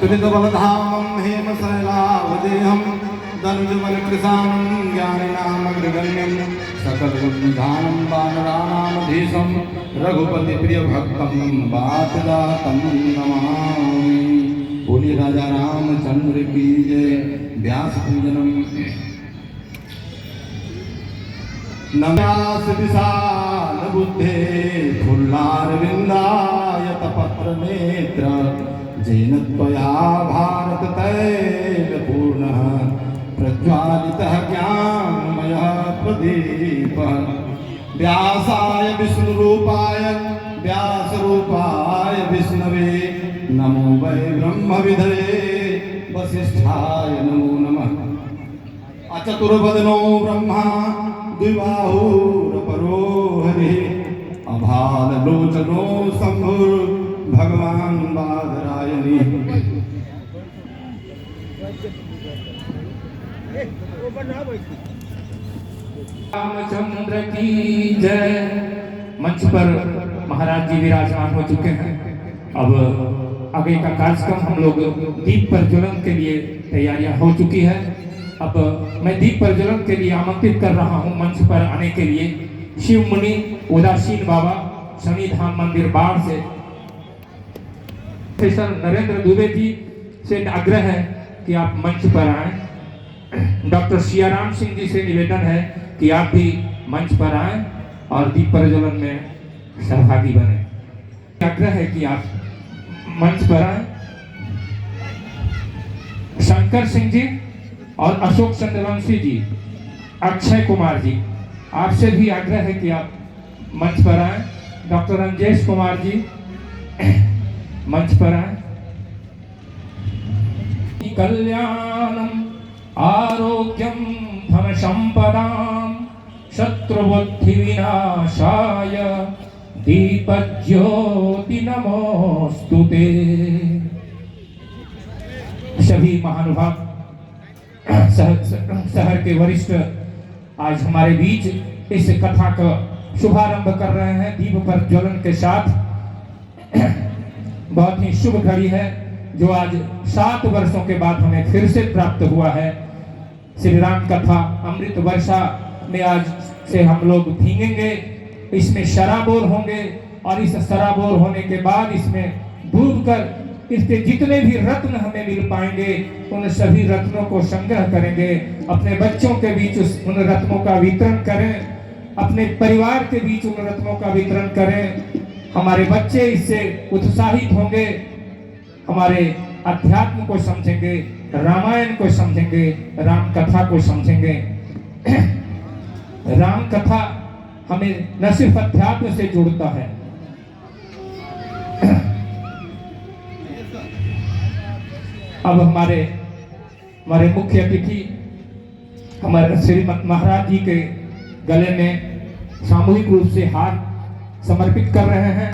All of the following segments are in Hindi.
अतुलितबलधामं हेमशैलावदेहं दनुजबलकृशानं ज्ञानिनामग्रगण्यं सकलबुद्धिधानं वानराणामधीशं रघुपतिप्रियभक्तं वातजातं नमामि। बोली राजा रामचंद्र की जय। व्यास पूजनम। नव्यास विशाल बुद्धे फुल्लारविंदायत पत्र नेत्र जैन त्वया भारत तैल पूर्ण प्रज्वालितः ज्ञानमयः प्रदीपः। व्यासाय विष्णुरूपाय व्यासरूपाय विष्णवे नमो वै ब्रह्मविधये वसिष्ठाय नमो नमः। अचतुर्वदनो ब्रह्मा द्विबाहुरपरो हरिः अभाललोचनो शम्भुर्भगवान् बादरायणी। रामचंद्र की जय। मंच पर महाराज जी विराजमान हो चुके हैं। अब आगे का कार्यक्रम हम लोग दीप प्रज्वलन के लिए तैयारियां हो चुकी है। अब मैं दीप प्रज्वलन के लिए आमंत्रित कर रहा हूं मंच पर आने के लिए शिव मुनि उदासीन बाबा शनि धाम मंदिर बाढ़ से प्रोफेसर नरेंद्र दुबे जी से आग्रह है कि आप मंच पर आएं। डॉक्टर सियाराम सिंह जी से निवेदन है कि आप भी मंच पर आएं और दीप प्रज्वलन में सहभागी बने। आग्रह है कि आप मंच पर आएं। शंकर सिंह जी और अशोक चंद्रवंशी जी, अक्षय कुमार जी, आपसे भी आग्रह है कि आप मंच पर आएं। डॉक्टर रंजेश कुमार जी मंच पर आएं। कल्याणम आरोग्यम धन संपदाम शत्रुबुद्धि विनाशाय दीपज्योति नमोस्तुते। सभी महानुभाव शहर के वरिष्ठ आज हमारे बीच इस कथा का शुभारंभ कर रहे हैं दीप प्रज्वलन के साथ। बहुत ही शुभ घड़ी है जो आज 7 वर्षों के बाद हमें फिर से प्राप्त हुआ है। श्री राम कथा अमृत वर्षा में आज से हम लोग भीगेंगे, इसमें शराबोर होंगे और इस शराबोर होने के बाद इसमें डूबकर इसके जितने भी रत्न हमें मिल पाएंगे उन सभी रत्नों को संग्रह करेंगे। अपने बच्चों के बीच उन रत्नों का वितरण करें, अपने परिवार के बीच उन रत्नों का वितरण करें। हमारे बच्चे इससे उत्साहित होंगे, हमारे अध्यात्म को समझेंगे, रामायण को समझेंगे, राम कथा को समझेंगे। राम कथा हमें न सिर्फ अध्यात्म से जोड़ता है, अब हमारे मुख्य अतिथि हमारे श्रीमद महाराज जी के गले में सामूहिक रूप से हाथ समर्पित कर रहे हैं।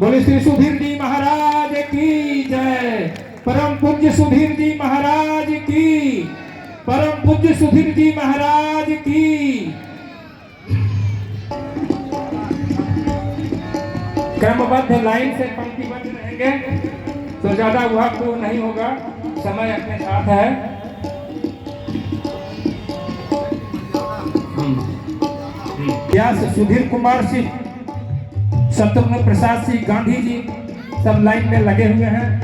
बोले श्री सुधीर जी महाराज की जय। परम पूज्य सुधीर जी महाराज की, परम पूज्य सुधीर जी महाराज की। क्रमबद्ध लाइन से पंक्तिबद्ध रहेंगे तो ज्यादा वक्त तो नहीं होगा, समय अपने साथ है। व्यास सुधीर कुमार सिंह, शत्रुघ्न प्रसाद सिंह गांधी जी सब लाइन में लगे हुए हैं।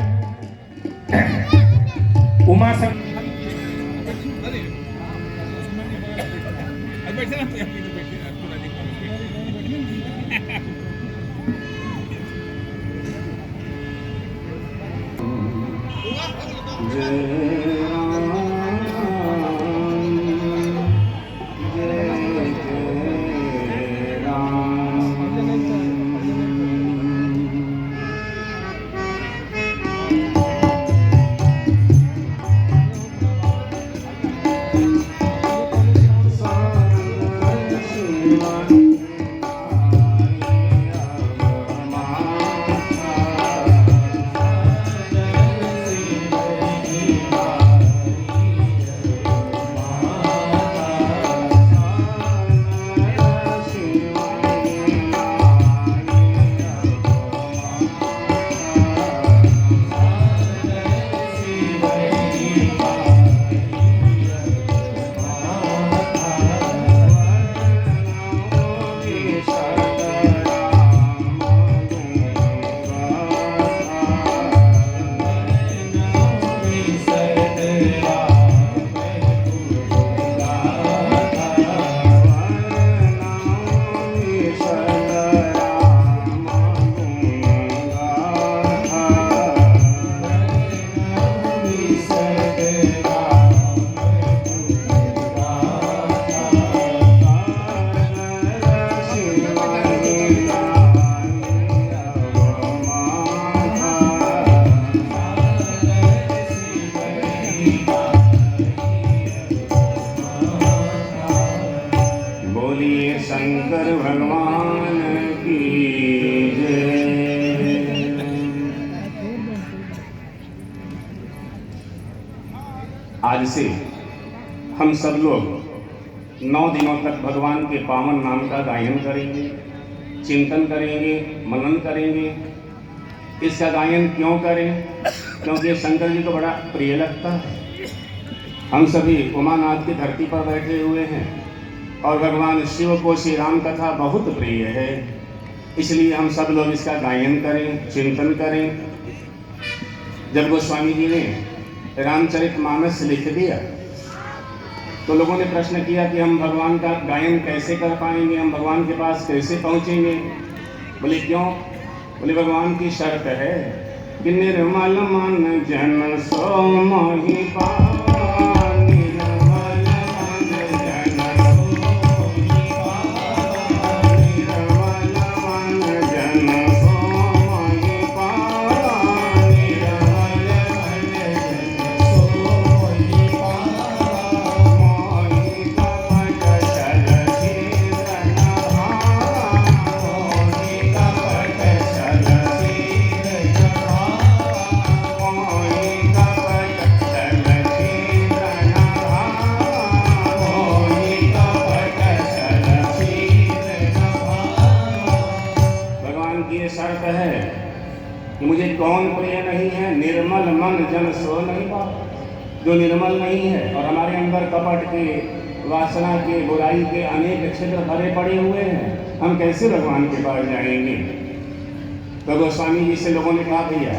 उमा आज से हम सब लोग 9 दिनों तक भगवान के पावन नाम का गायन करेंगे, चिंतन करेंगे, मनन करेंगे। इसका गायन क्यों करें? क्योंकि शंकर जी को बड़ा प्रिय लगता है। हम सभी उमानाथ की धरती पर बैठे हुए हैं और भगवान शिव को श्री राम कथा बहुत प्रिय है, इसलिए हम सब लोग इसका गायन करें, चिंतन करें। जब गोस्वामी जी ने रामचरितमानस लिख दिया तो लोगों ने प्रश्न किया कि हम भगवान का गायन कैसे कर पाएंगे, हम भगवान के पास कैसे पहुंचेंगे? बोले क्यों? बोले भगवान की शर्त है कि निर्मल मन जन सो मोहि पावै। शर्त है कि मुझे कौन प्रिय नहीं है? निर्मल मन जन सो नहीं पावै। जो निर्मल नहीं है और हमारे अंदर कपट के, वासना के, बुराई के अनेक छिद्र भरे पड़े हुए हैं, हम कैसे भगवान के पास जाएंगे? तो गोस्वामी जी से लोगों ने कहा भैया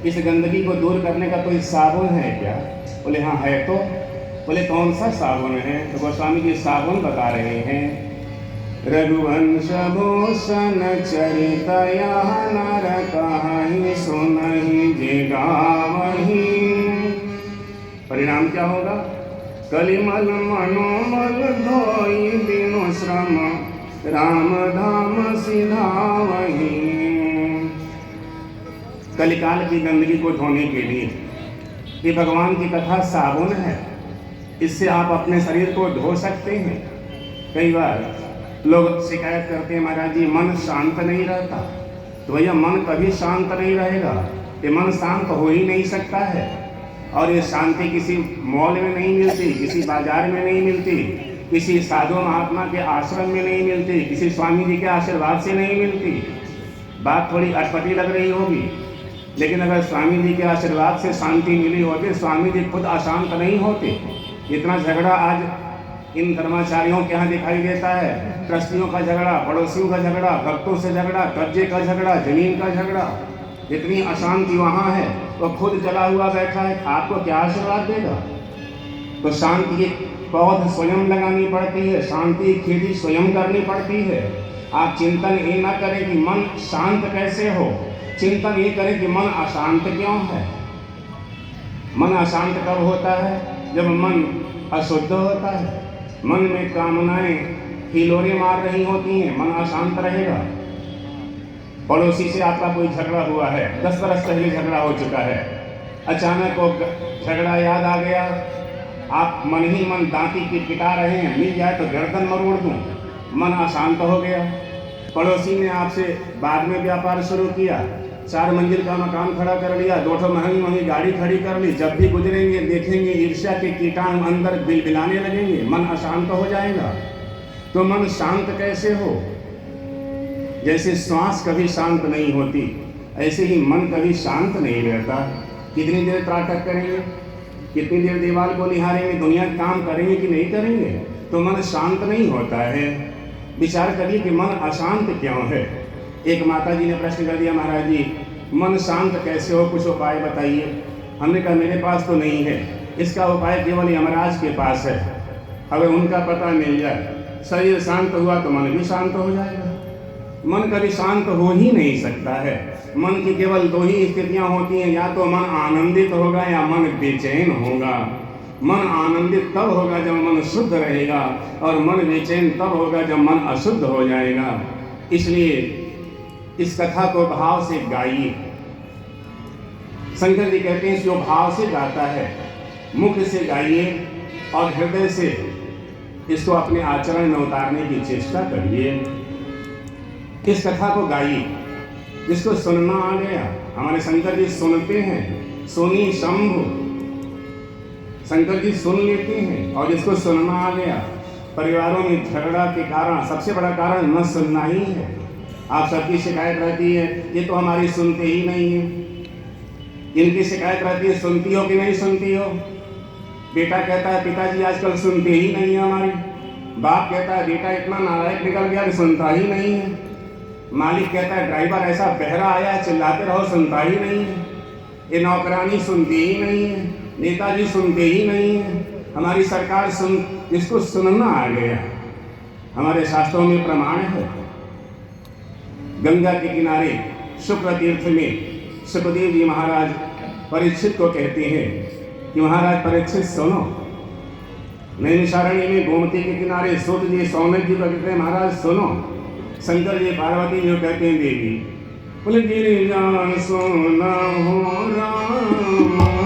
इस गंदगी को दूर करने का कोई साबुन है क्या? बोले हाँ है। तो बोले कौन सा साबुन है? तो गोस्वामी जी साबुन बता रहे हैं। रघुवंश भूषण चरित नर कहाहि सुनहि जे गावहि। परिणाम क्या होगा? कलिमल मनोमल धोई बिनु श्रम राम धाम सिधावहि। कलिकाल की गंदगी को धोने के लिए ये भगवान की कथा साबुन है, इससे आप अपने शरीर को धो सकते हैं। कई बार लोग शिकायत करते हैं महाराज जी मन शांत नहीं रहता। तो भैया मन कभी शांत नहीं रहेगा, ये मन शांत हो ही नहीं सकता है। और ये शांति किसी मॉल में नहीं मिलती, किसी बाजार में नहीं मिलती, किसी साधु महात्मा के आश्रम में नहीं मिलती, किसी स्वामी जी के आशीर्वाद से नहीं मिलती। बात थोड़ी अटपटी लग रही होगी, लेकिन अगर स्वामी जी के आशीर्वाद से शांति मिली होती, स्वामी जी खुद अशांत नहीं होते। इतना झगड़ा आज इन कर्मचारियों के यहाँ दिखाई देता है, ट्रस्टियों का झगड़ा, पड़ोसियों का झगड़ा, भक्तों से झगड़ा, कब्जे का झगड़ा, जमीन का झगड़ा। इतनी अशांति वहाँ है, वो खुद जला हुआ बैठा है, आपको क्या आशीर्वाद देगा? तो शांति की पौध स्वयं लगानी पड़ती है, शांति की खेती स्वयं करनी पड़ती है। आप चिंतन ये ना करें कि मन शांत कैसे हो, चिंतन ये करें कि मन अशांत क्यों है। मन अशांत कब होता है? जब मन अशुद्ध होता है, मन में कामनाएं हिलोरे मार रही होती हैं, मन अशांत रहेगा। पड़ोसी से आपका कोई झगड़ा हुआ है, 10 बरस पहले झगड़ा हो चुका है, अचानक वो झगड़ा याद आ गया, आप मन ही मन दांती की पिटा रहे हैं, मिल जाए तो गर्दन मरोड़ दूं, मन अशांत हो गया। पड़ोसी ने आपसे बाद में व्यापार शुरू किया, 4 मंजिल का मकान खड़ा कर लिया, 2 महंगी महंगी गाड़ी खड़ी कर ली, जब भी गुजरेंगे देखेंगे ईर्ष्या के कीटाणु अंदर बिलबिलाने लगेंगे, मन अशांत हो जाएगा। तो मन शांत कैसे हो? जैसे श्वास कभी शांत नहीं होती, ऐसे ही मन कभी शांत नहीं रहता। कितनी देर त्राटक करेंगे, कितनी देर दीवार को निहारेंगे, दुनिया काम करेंगे कि नहीं करेंगे? तो मन शांत नहीं होता है। विचार करिए कि मन अशांत क्यों है। एक माता जी ने प्रश्न कर दिया, महाराज जी मन शांत कैसे हो, कुछ उपाय बताइए। हमने कहा मेरे पास तो नहीं है, इसका उपाय केवल यमराज के पास है। अगर उनका पता मिल जाए, शरीर शांत हुआ तो मन भी शांत हो जाएगा। मन कभी शांत हो ही नहीं सकता है। मन की केवल 2 ही स्थितियां होती हैं, या तो मन आनंदित होगा या मन बेचैन होगा। मन आनंदित तब होगा जब मन शुद्ध रहेगा, और मन बेचैन तब होगा जब मन अशुद्ध हो जाएगा। इसलिए इस कथा को भाव से गाइए। शंकर जी कहते हैं जो भाव से गाता है, मुख से गाइए और हृदय से इसको अपने आचरण में उतारने की चेष्टा करिए। इस कथा को गाइए। जिसको सुनना आ गया, हमारे शंकर जी सुनते हैं। सुनी शंभु, शंकर जी सुन लेते हैं, और जिसको सुनना आ गया, परिवारों में झगड़ा के कारण सबसे बड़ा कारण न सुनना ही है। आप सबकी शिकायत रहती है, ये तो हमारी सुनते ही नहीं है। इनकी शिकायत रहती है, सुनती हो कि नहीं सुनती हो। बेटा कहता है पिताजी आजकल सुनते ही नहीं है हमारी। बाप कहता है बेटा इतना नालायक निकल गया कि सुनता ही नहीं है। मालिक कहता है ड्राइवर ऐसा बहरा आया, चिल्लाते रहो, सुनता ही नहीं है। ये नौकरानी सुनती ही नहीं है, नेताजी सुनते ही नहीं है। हमारी सरकार जिसको सुनना आ गया, हमारे शास्त्रों में प्रमाण है। गंगा के किनारे शुक्र तीर्थ में सुखदेव जी महाराज परीक्षित को कहते हैं कि महाराज परीक्षित सुनो। नैमिषारण्य में गोमती के किनारे सूत जी सौनक जी को कहते हैं महाराज सुनो। शंकर जी पार्वती जी कहते हैं देवी बोले गिरिजा सोना हो राम